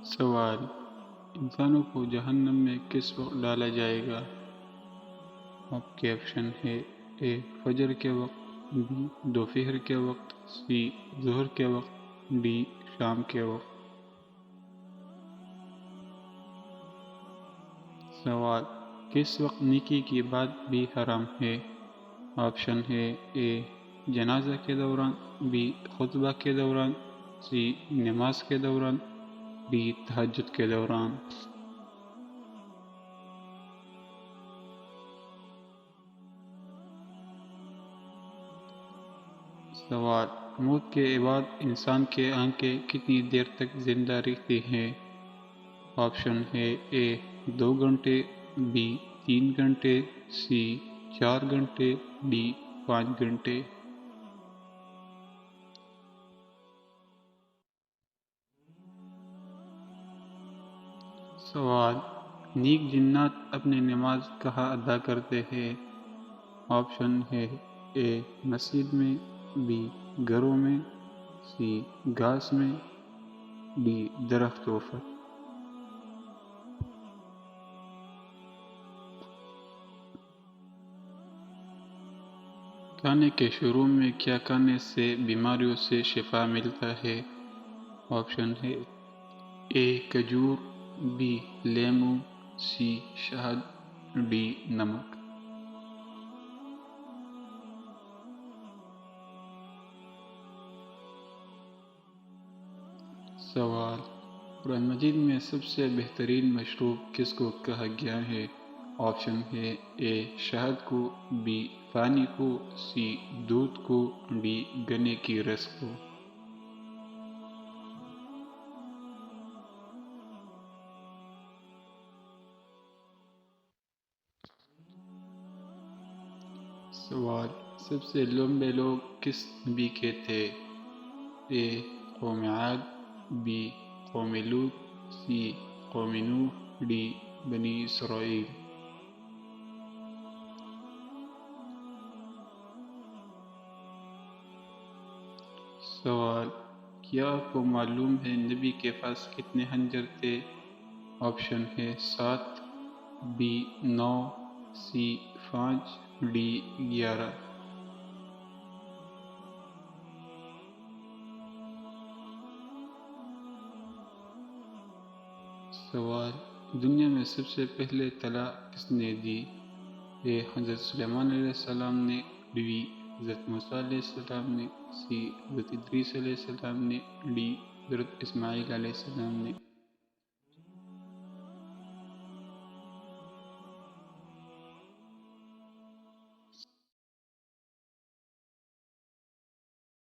سوال: انسانوں کو جہنم میں کس وقت ڈالا جائے گا؟ آپ کے آپشن ہے: اے فجر کے وقت، بی دوپہر کے وقت، سی ظہر کے وقت، ڈی شام کے وقت۔ سوال: کس وقت نیکی کی بات بھی حرام ہے؟ آپشن ہے: اے جنازہ کے دوران، بی خطبہ کے دوران، سی نماز کے دوران، ڈی تہجد کے دوران۔ سوال: موت کے بعد انسان کے آنکھیں کتنی دیر تک زندہ رہتی ہیں؟ آپشن ہے: اے 2 گھنٹے، بی 3 گھنٹے، سی 4 گھنٹے، ڈی 5 گھنٹے۔ سوال: نیک جنات اپنی نماز کہاں ادا کرتے ہیں؟ آپشن ہے: اے مسجد میں، بی گھروں میں، سی گھاس میں، ڈی درختوں پر۔ کھانے کے شروع میں کیا کھانے سے بیماریوں سے شفا ملتا ہے؟ آپشن ہے: اے کھجور، بی لیموں، سی شہد، ڈی نمک۔ سوال: قرآن مجید میں سب سے بہترین مشروب کس کو کہا گیا ہے؟ آپشن ہے: اے شہد کو، بی پانی کو، سی دودھ کو، ڈی گنے کی رس کو۔ سوال: سب سے لمبے لوگ کس نبی کے تھے؟ اے قوم عاد، بی قوم لوط، سی قوم نوح، ڈی بنی اسرائیل۔ سوال: کیا آپ کو معلوم ہے نبی کے پاس کتنے خنجر تھے؟ آپشن ہے: 7، بی 9، سی 5، ڈی 11۔ سوال: دنیا میں سب سے پہلے طلاع کس نے دی؟ اے حضرت سلیمان علیہ السلام نے، بی حضرت موسیٰ علیہ السلام نے، سی حضرت ادریس علیہ السلام نے، ڈی حضرت اسماعیل علیہ السلام نے۔